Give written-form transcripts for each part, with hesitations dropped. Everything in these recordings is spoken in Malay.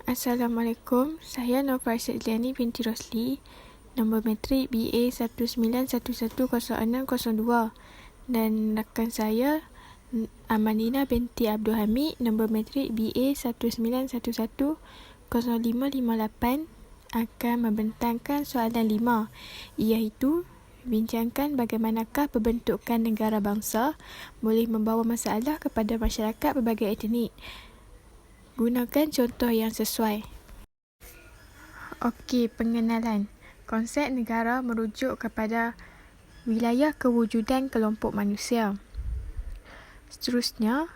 Assalamualaikum, saya Nur Farshid Liani binti Rosli, nombor matrik BA 19110602 dan rakan saya Amanina binti Abdul Hamid, nombor matrik BA 19110558 akan membentangkan soalan 5, iaitu bincangkan bagaimanakah pembentukan negara bangsa boleh membawa masalah kepada masyarakat berbagai etnik. Gunakan contoh yang sesuai. Okey, pengenalan. Konsep negara merujuk kepada wilayah kewujudan kelompok manusia. Seterusnya,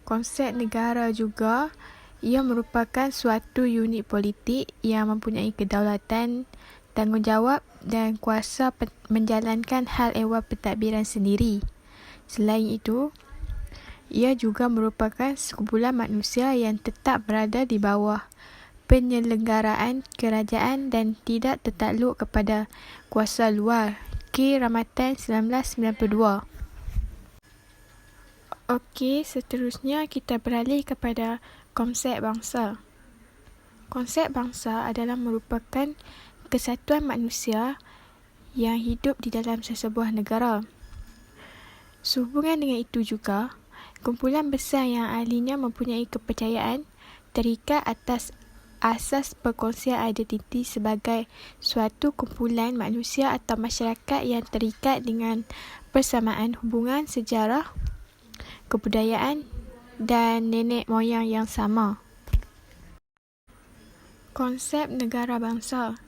konsep negara juga ia merupakan suatu unit politik yang mempunyai kedaulatan, tanggungjawab dan kuasa menjalankan hal ehwal pentadbiran sendiri. Selain itu, ia juga merupakan sekumpulan manusia yang tetap berada di bawah penyelenggaraan kerajaan dan tidak tertakluk kepada kuasa luar. K. Ramatan 1992. Okey, seterusnya kita beralih kepada konsep bangsa. Konsep bangsa adalah merupakan kesatuan manusia yang hidup di dalam sesebuah negara. Sehubungan dengan itu juga, kumpulan besar yang ahlinya mempunyai kepercayaan terikat atas asas perkongsian identiti sebagai suatu kumpulan manusia atau masyarakat yang terikat dengan persamaan hubungan sejarah, kebudayaan dan nenek moyang yang sama. Konsep negara bangsa.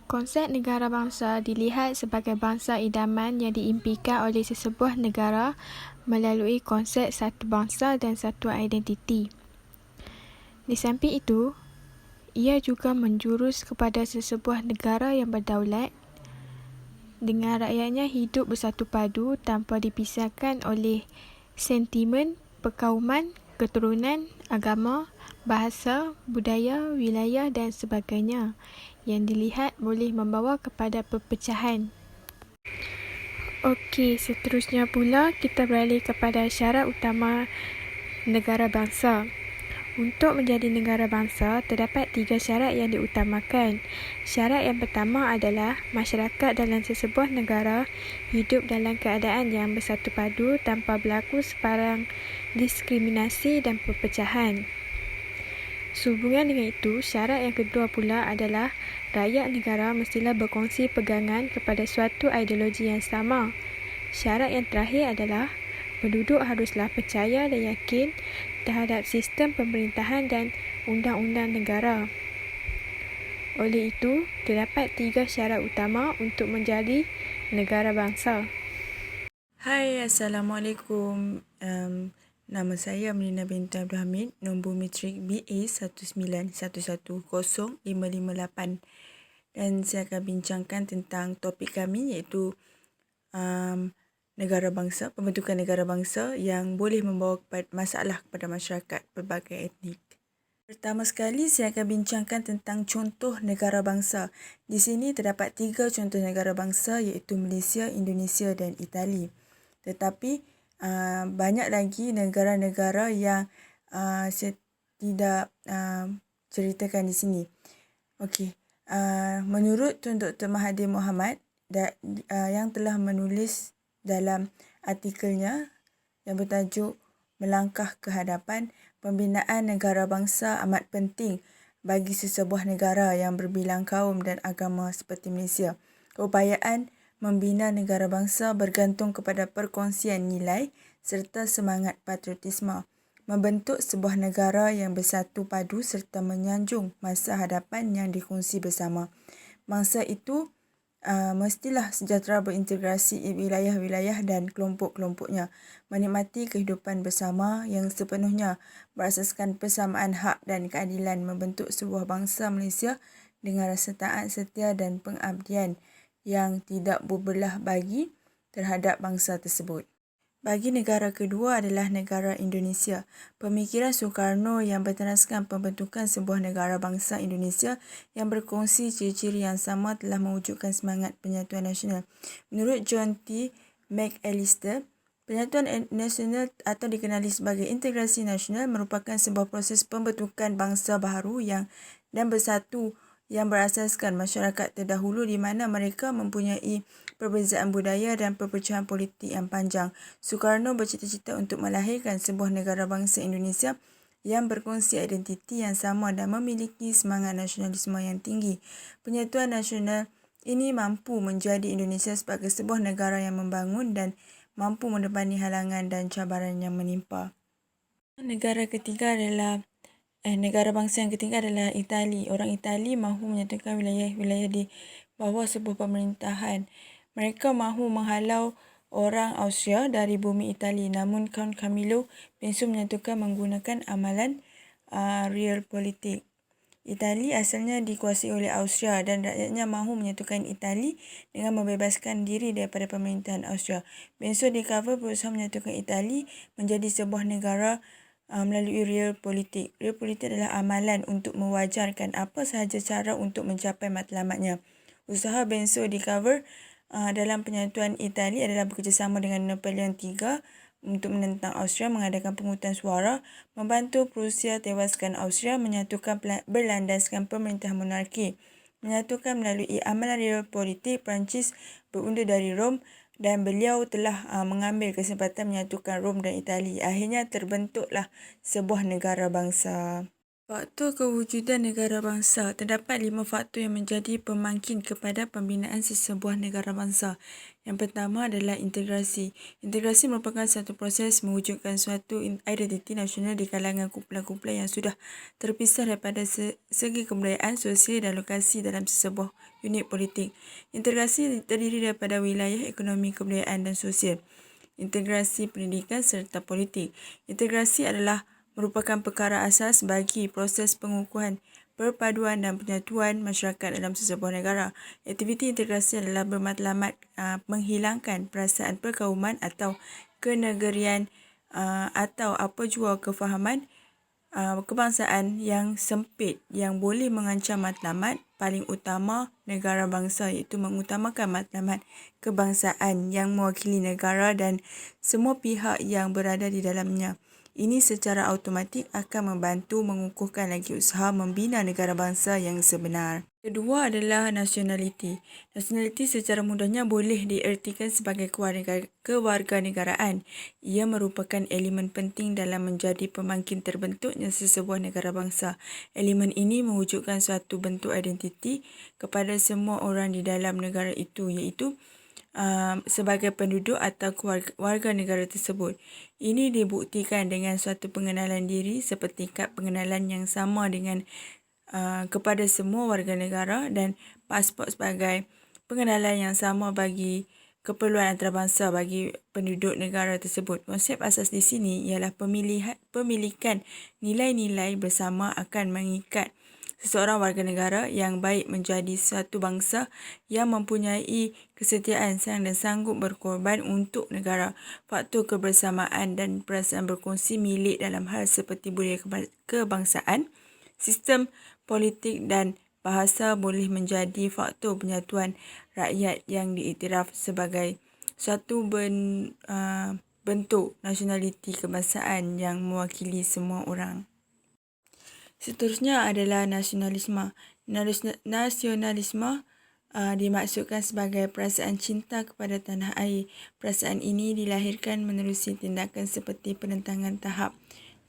Konsep negara bangsa dilihat sebagai bangsa idaman yang diimpikan oleh sesebuah negara melalui konsep satu bangsa dan satu identiti. Di samping itu, ia juga menjurus kepada sesebuah negara yang berdaulat dengan rakyatnya hidup bersatu padu tanpa dipisahkan oleh sentimen, perkauman, keturunan, agama, bahasa, budaya, wilayah dan sebagainya yang dilihat boleh membawa kepada perpecahan. Okey, seterusnya pula kita beralih kepada syarat utama negara bangsa. Untuk menjadi negara bangsa, terdapat 3 syarat yang diutamakan. Syarat yang pertama adalah masyarakat dalam sesebuah negara hidup dalam keadaan yang bersatu padu tanpa berlaku sebarang diskriminasi dan perpecahan. Sehubungan dengan itu, syarat yang kedua pula adalah rakyat negara mestilah berkongsi pegangan kepada suatu ideologi yang sama. Syarat yang terakhir adalah penduduk haruslah percaya dan yakin terhadap sistem pemerintahan dan undang-undang negara. Oleh itu, terdapat 3 syarat utama untuk menjadi negara bangsa. Hai, Assalamualaikum. Nama saya Amanina binti Abdul Hamid, nombor matrik BA 19110558 dan saya akan bincangkan tentang topik kami iaitu negara bangsa, pembentukan negara bangsa yang boleh membawa masalah kepada masyarakat berbagai etnik. Pertama sekali, saya akan bincangkan tentang contoh negara bangsa. Di sini terdapat 3 contoh negara bangsa iaitu Malaysia, Indonesia dan Itali. Tetapi banyak lagi negara-negara yang saya tidak ceritakan di sini. Okey, menurut Tun Dr. Mahathir Mohamad yang telah menulis dalam artikelnya yang bertajuk Melangkah ke Hadapan, pembinaan negara bangsa amat penting bagi sesebuah negara yang berbilang kaum dan agama seperti Malaysia. Keupayaan membina negara bangsa bergantung kepada perkongsian nilai serta semangat patriotisme. Membentuk sebuah negara yang bersatu padu serta menyanjung masa hadapan yang dikongsi bersama. Bangsa itu mestilah sejahtera berintegrasi wilayah-wilayah dan kelompok-kelompoknya, menikmati kehidupan bersama yang sepenuhnya berasaskan persamaan hak dan keadilan, membentuk sebuah bangsa Malaysia dengan rasa taat, setia dan pengabdian yang tidak berbelah bagi terhadap bangsa tersebut. Bagi negara kedua adalah negara Indonesia. Pemikiran Soekarno yang berteraskan pembentukan sebuah negara bangsa Indonesia yang berkongsi ciri-ciri yang sama telah mewujudkan semangat penyatuan nasional. Menurut John T. McAllister, Penyatuan nasional atau dikenali sebagai integrasi nasional merupakan sebuah proses pembentukan bangsa baharu dan bersatu yang berasaskan masyarakat terdahulu di mana mereka mempunyai perbezaan budaya dan perpecahan politik yang panjang. Soekarno bercita-cita untuk melahirkan sebuah negara bangsa Indonesia yang berkongsi identiti yang sama dan memiliki semangat nasionalisme yang tinggi. Penyatuan nasional ini mampu menjadi Indonesia sebagai sebuah negara yang membangun dan mampu menepani halangan dan cabaran yang menimpa. Negara bangsa yang ketiga adalah Itali. Orang Itali mahu menyatukan wilayah-wilayah di bawah sebuah pemerintahan. Mereka mahu menghalau orang Austria dari bumi Itali. Namun Count Camillo Benso menyatukan menggunakan amalan realpolitik. Itali asalnya dikuasai oleh Austria dan rakyatnya mahu menyatukan Itali dengan membebaskan diri daripada pemerintahan Austria. Benso di cover berusaha menyatukan Itali menjadi sebuah negara melalui realpolitik. Realpolitik adalah amalan untuk mewajarkan apa sahaja cara untuk mencapai matlamatnya. Usaha Benso di cover dalam penyatuan Itali adalah bekerjasama dengan Napoleon III untuk menentang Austria, mengadakan penghutang suara, membantu Prusia tewaskan Austria, menyatukan berlandaskan pemerintahan monarki, menyatukan melalui amalan realpolitik. Perancis berundur dari Rom dan beliau telah mengambil kesempatan menyatukan Rom dan Itali. Akhirnya terbentuklah sebuah negara bangsa. Faktor kewujudan negara bangsa. Terdapat 5 faktor yang menjadi pemangkin kepada pembinaan sesebuah negara bangsa. Yang pertama adalah integrasi. Integrasi merupakan satu proses mewujudkan suatu identiti nasional di kalangan kumpulan-kumpulan yang sudah terpisah daripada segi kebudayaan, sosial dan lokasi dalam sesebuah unit politik. Integrasi terdiri daripada wilayah, ekonomi, kebudayaan dan sosial. Integrasi pendidikan serta politik. Integrasi adalah merupakan perkara asas bagi proses pengukuhan, perpaduan dan penyatuan masyarakat dalam sesebuah negara. Aktiviti integrasi adalah bermatlamat menghilangkan perasaan perkauman atau kenegerian atau apa jua kefahaman kebangsaan yang sempit yang boleh mengancam matlamat paling utama negara bangsa, iaitu mengutamakan matlamat kebangsaan yang mewakili negara dan semua pihak yang berada di dalamnya. Ini secara automatik akan membantu mengukuhkan lagi usaha membina negara bangsa yang sebenar. Kedua adalah nasionaliti. Nasionaliti secara mudahnya boleh diertikan sebagai kewarganegaraan. Ia merupakan elemen penting dalam menjadi pemangkin terbentuknya sesebuah negara bangsa. Elemen ini mewujudkan suatu bentuk identiti kepada semua orang di dalam negara itu, iaitu sebagai penduduk atau warga negara tersebut. Ini dibuktikan dengan suatu pengenalan diri seperti kad pengenalan yang sama dengan kepada semua warga negara dan pasport sebagai pengenalan yang sama bagi keperluan antarabangsa bagi penduduk negara tersebut. Konsep asas di sini ialah pemilikan nilai-nilai bersama akan mengikat seseorang warga negara yang baik menjadi satu bangsa yang mempunyai kesetiaan sayang dan sanggup berkorban untuk negara. Faktor kebersamaan dan perasaan berkongsi milik dalam hal seperti budaya kebangsaan, sistem politik dan bahasa boleh menjadi faktor penyatuan rakyat yang diiktiraf sebagai suatu bentuk nasionaliti kebangsaan yang mewakili semua orang. Seterusnya adalah nasionalisme. Nasionalisme dimaksudkan sebagai perasaan cinta kepada tanah air. Perasaan ini dilahirkan menerusi tindakan seperti penentangan tahap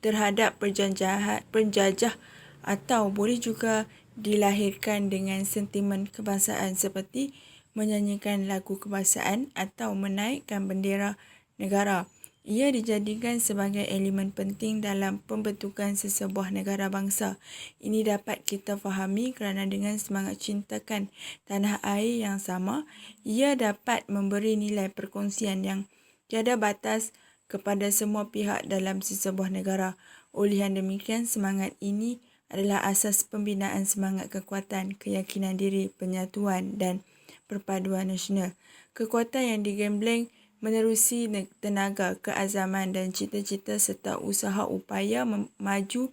terhadap penjajah atau boleh juga dilahirkan dengan sentimen kebangsaan seperti menyanyikan lagu kebangsaan atau menaikkan bendera negara. Ia dijadikan sebagai elemen penting dalam pembentukan sesebuah negara bangsa. Ini dapat kita fahami kerana dengan semangat cintakan tanah air yang sama, ia dapat memberi nilai perkongsian yang tiada batas kepada semua pihak dalam sesebuah negara. Oleh yang demikian, semangat ini adalah asas pembinaan semangat kekuatan, keyakinan diri, penyatuan dan perpaduan nasional. Kekuatan yang digembleng menerusi tenaga, keazaman dan cita-cita serta usaha upaya maju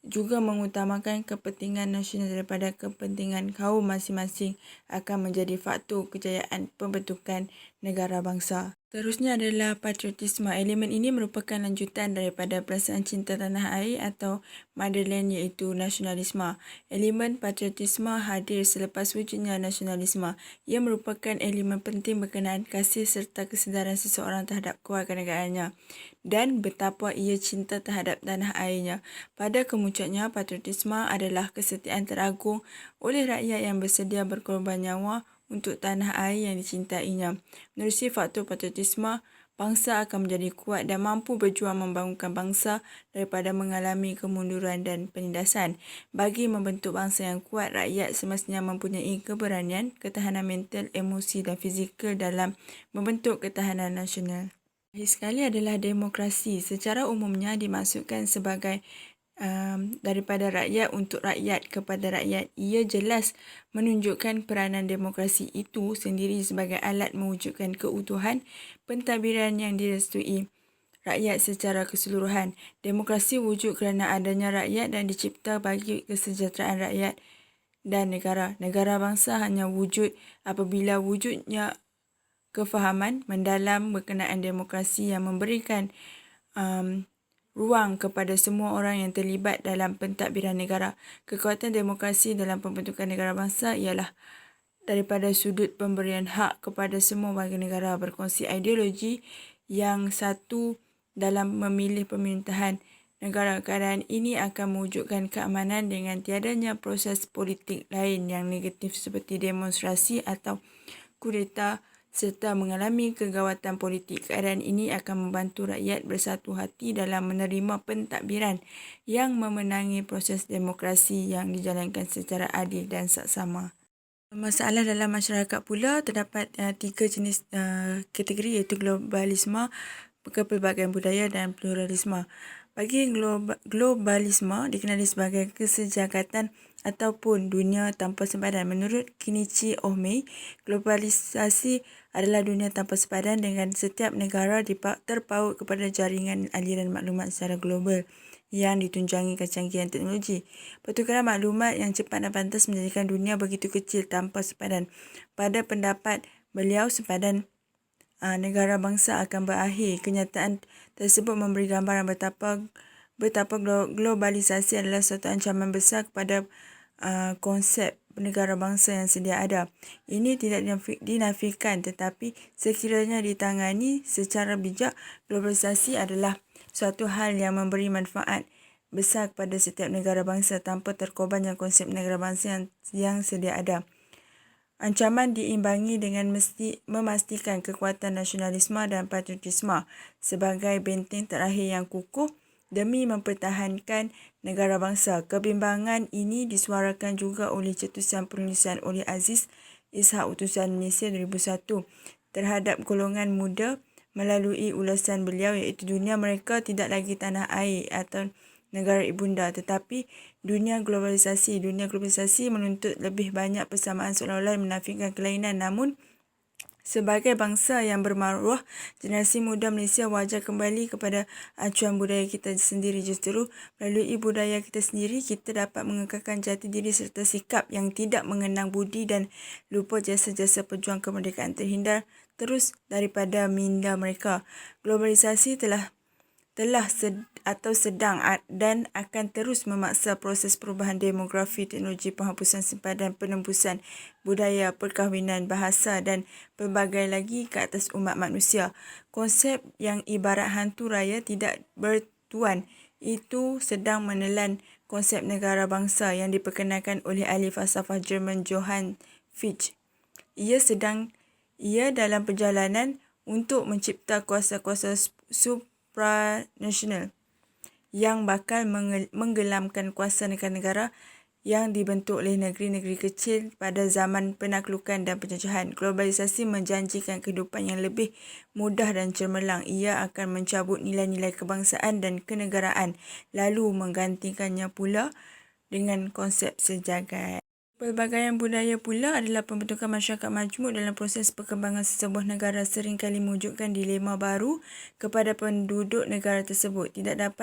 juga mengutamakan kepentingan nasional daripada kepentingan kaum masing-masing akan menjadi faktor kejayaan pembentukan negara bangsa. Terusnya adalah patriotisme. Elemen ini merupakan lanjutan daripada perasaan cinta tanah air atau motherland iaitu nasionalisme. Elemen patriotisme hadir selepas wujudnya nasionalisme. Ia merupakan elemen penting berkenaan kasih serta kesedaran seseorang terhadap kewarganegaraannya dan betapa ia cinta terhadap tanah airnya. Pada kemuncaknya, patriotisme adalah kesetiaan teragung oleh rakyat yang bersedia berkorban nyawa untuk tanah air yang dicintainya. Menerusi faktor patriotisme, bangsa akan menjadi kuat dan mampu berjuang membangunkan bangsa daripada mengalami kemunduran dan penindasan. Bagi membentuk bangsa yang kuat, rakyat semestinya mempunyai keberanian, ketahanan mental, emosi dan fizikal dalam membentuk ketahanan nasional. Terakhir sekali adalah demokrasi. Secara umumnya dimaksudkan sebagai daripada rakyat untuk rakyat kepada rakyat. Ia jelas menunjukkan peranan demokrasi itu sendiri sebagai alat mewujudkan keutuhan pentadbiran yang direstui rakyat secara keseluruhan. Demokrasi wujud kerana adanya rakyat dan dicipta bagi kesejahteraan rakyat dan negara. Negara bangsa hanya wujud apabila wujudnya kefahaman mendalam berkenaan demokrasi yang memberikan ruang kepada semua orang yang terlibat dalam pentadbiran negara. Kekuatan demokrasi dalam pembentukan negara bangsa ialah daripada sudut pemberian hak kepada semua warga negara berkongsi ideologi yang satu dalam memilih pemerintahan negara. Keadaan ini akan mewujudkan keamanan dengan tiadanya proses politik lain yang negatif seperti demonstrasi atau kudeta serta mengalami kegawatan politik. Keadaan ini akan membantu rakyat bersatu hati dalam menerima pentadbiran yang memenangi proses demokrasi yang dijalankan secara adil dan saksama. Masalah dalam masyarakat pula terdapat 3 jenis kategori iaitu globalisme, kepelbagaian budaya dan pluralisme. Bagi globalisme dikenali sebagai kesejakatan ataupun dunia tanpa sempadan. Menurut Kenichi Ohmei, globalisasi adalah dunia tanpa sempadan dengan setiap negara terpaut kepada jaringan aliran maklumat secara global yang ditunjangi kecanggihan teknologi. Pertukaran maklumat yang cepat dan pantas menjadikan dunia begitu kecil tanpa sempadan. Pada pendapat beliau, sempadan negara bangsa akan berakhir. Kenyataan tersebut memberi gambaran betapa globalisasi adalah suatu ancaman besar kepada konsep negara bangsa yang sedia ada. Ini tidak dinafikan, tetapi sekiranya ditangani secara bijak, globalisasi adalah suatu hal yang memberi manfaat besar kepada setiap negara bangsa tanpa terkorbannya konsep negara bangsa yang sedia ada. Ancaman diimbangi dengan memastikan kekuatan nasionalisme dan patriotisme sebagai benteng terakhir yang kukuh demi mempertahankan negara bangsa. Kebimbangan ini disuarakan juga oleh cetusan penulisan oleh Aziz Ishak Utusan Malaysia 2001 terhadap golongan muda melalui ulasan beliau iaitu dunia mereka tidak lagi tanah air atau negara ibunda tetapi dunia globalisasi. Dunia globalisasi menuntut lebih banyak persamaan seolah-olah menafikan kelainan, namun sebagai bangsa yang bermaruah, generasi muda Malaysia wajar kembali kepada acuan budaya kita sendiri. Justru melalui budaya kita sendiri, kita dapat mengekalkan jati diri serta sikap yang tidak mengenang budi dan lupa jasa-jasa pejuang kemerdekaan terhindar terus daripada minda mereka. Globalisasi telah sedang dan akan terus memaksa proses perubahan demografi, teknologi, penghapusan sempadan, penembusan budaya, perkahwinan, bahasa dan pelbagai lagi ke atas umat manusia. Konsep yang ibarat hantu raya tidak bertuan itu sedang menelan konsep negara bangsa yang diperkenalkan oleh ahli falsafah Jerman Johann Fichte. Ia dalam perjalanan untuk mencipta kuasa-kuasa supranasional yang bakal menggelamkan kuasa negara-negara yang dibentuk oleh negeri-negeri kecil pada zaman penaklukan dan penjajahan. Globalisasi menjanjikan kehidupan yang lebih mudah dan cemerlang. Ia akan mencabut nilai-nilai kebangsaan dan kenegaraan lalu menggantikannya pula dengan konsep sejagat. Pelbagaian budaya pula adalah pembentukan masyarakat majmuk dalam proses perkembangan sesebuah negara seringkali mewujudkan dilema baru kepada penduduk negara tersebut. Tidak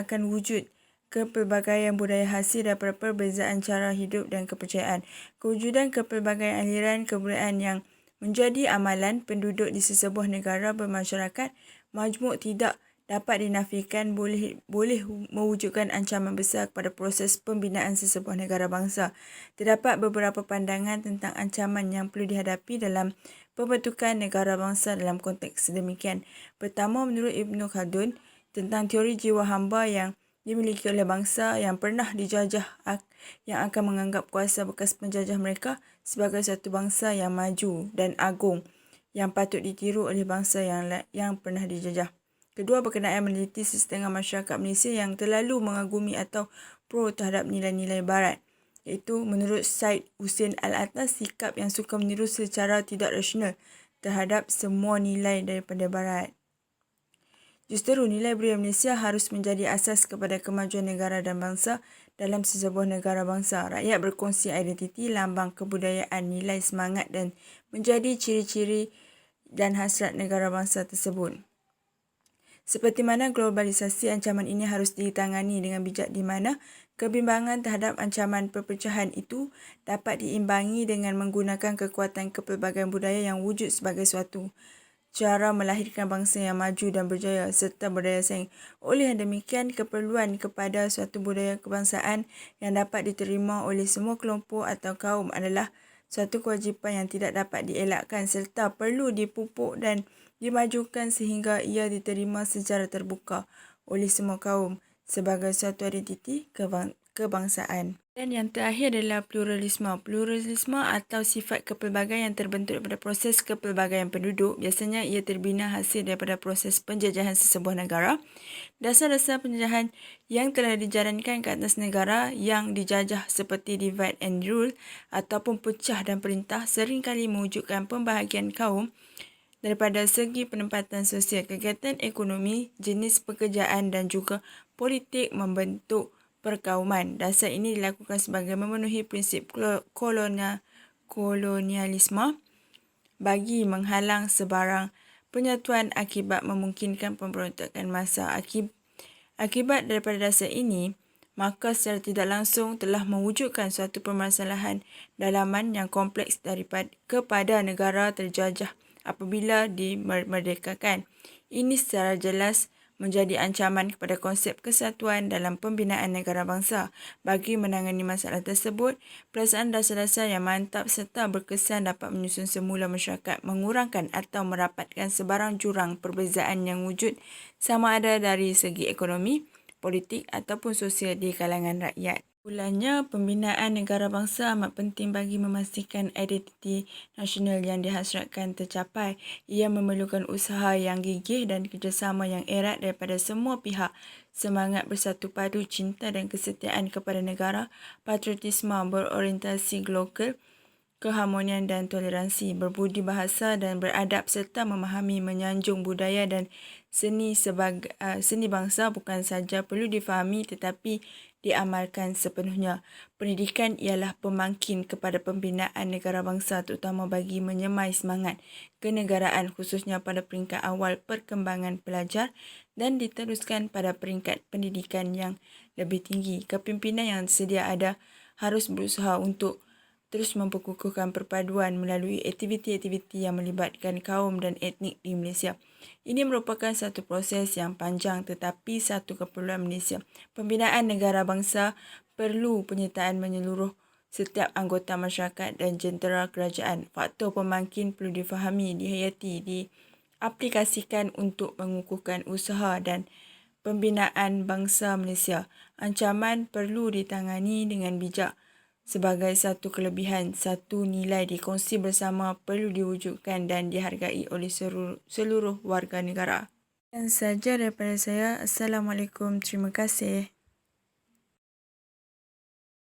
akan wujud kepelbagaian budaya hasil daripada perbezaan cara hidup dan kepercayaan. Kewujudan kepelbagaian aliran kebudayaan yang menjadi amalan penduduk di sesebuah negara bermasyarakat majmuk tidak dapat dinafikan boleh mewujudkan ancaman besar kepada proses pembinaan sesebuah negara bangsa. Terdapat beberapa pandangan tentang ancaman yang perlu dihadapi dalam pembentukan negara bangsa dalam konteks sedemikian. Pertama, menurut Ibn Khaldun, tentang teori jiwa hamba yang dimiliki oleh bangsa yang pernah dijajah yang akan menganggap kuasa bekas penjajah mereka sebagai satu bangsa yang maju dan agung yang patut ditiru oleh bangsa yang pernah dijajah. Kedua, berkenaan meneliti sesetengah masyarakat Malaysia yang terlalu mengagumi atau pro terhadap nilai-nilai barat, iaitu menurut Syed Hussein Alatas, sikap yang suka meniru secara tidak rasional terhadap semua nilai daripada barat. Justeru nilai budaya Malaysia harus menjadi asas kepada kemajuan negara dan bangsa. Dalam sesebuah negara bangsa, rakyat berkongsi identiti, lambang kebudayaan, nilai, semangat dan menjadi ciri-ciri dan hasrat negara bangsa tersebut. Seperti mana globalisasi, ancaman ini harus ditangani dengan bijak di mana kebimbangan terhadap ancaman perpecahan itu dapat diimbangi dengan menggunakan kekuatan kepelbagaian budaya yang wujud sebagai suatu cara melahirkan bangsa yang maju dan berjaya serta berdaya saing. Oleh yang demikian, keperluan kepada suatu budaya kebangsaan yang dapat diterima oleh semua kelompok atau kaum adalah suatu kewajipan yang tidak dapat dielakkan serta perlu dipupuk dan dimajukan sehingga ia diterima secara terbuka oleh semua kaum sebagai suatu identiti kebangsaan. Dan yang terakhir adalah pluralisme. Pluralisme atau sifat kepelbagaian yang terbentuk daripada proses kepelbagaian penduduk. Biasanya ia terbina hasil daripada proses penjajahan sesebuah negara. Dasar-dasar penjajahan yang telah dijalankan ke atas negara yang dijajah seperti divide and rule ataupun pecah dan perintah seringkali mewujudkan pembahagian kaum daripada segi penempatan sosial, kegiatan ekonomi, jenis pekerjaan dan juga politik membentuk perkauman. Dasar ini dilakukan sebagai memenuhi prinsip kolonialisme bagi menghalang sebarang penyatuan akibat memungkinkan pemberontakan massa. Akibat daripada dasar ini, maka secara tidak langsung telah mewujudkan suatu permasalahan dalaman yang kompleks kepada negara terjajah apabila dimerdekakan. Ini secara jelas menjadi ancaman kepada konsep kesatuan dalam pembinaan negara bangsa. Bagi menangani masalah tersebut, perasaan dasar-dasar yang mantap serta berkesan dapat menyusun semula masyarakat, mengurangkan atau merapatkan sebarang jurang perbezaan yang wujud sama ada dari segi ekonomi, politik ataupun sosial di kalangan rakyat. Ulangnya, pembinaan negara bangsa amat penting bagi memastikan identiti nasional yang dihasratkan tercapai. Ia memerlukan usaha yang gigih dan kerjasama yang erat daripada semua pihak. Semangat bersatu padu, cinta dan kesetiaan kepada negara, patriotisme berorientasi global, keharmonian dan toleransi, berbudi bahasa dan beradab serta memahami menyanjung budaya dan seni bangsa bukan saja perlu difahami tetapi diamalkan sepenuhnya. Pendidikan ialah pemangkin kepada pembinaan negara bangsa terutama bagi menyemai semangat kenegaraan khususnya pada peringkat awal perkembangan pelajar dan diteruskan pada peringkat pendidikan yang lebih tinggi. Kepimpinan yang sedia ada harus berusaha untuk terus memperkukuhkan perpaduan melalui aktiviti-aktiviti yang melibatkan kaum dan etnik di Malaysia. Ini merupakan satu proses yang panjang tetapi satu keperluan Malaysia. Pembinaan negara bangsa perlu penyertaan menyeluruh setiap anggota masyarakat dan jentera kerajaan. Faktor pemangkin perlu difahami, dihayati, diaplikasikan untuk mengukuhkan usaha dan pembinaan bangsa Malaysia. Ancaman perlu ditangani dengan bijak. Sebagai satu kelebihan, satu nilai dikongsi bersama perlu diwujudkan dan dihargai oleh seluruh warga negara. Dan saja daripada saya. Assalamualaikum. Terima kasih.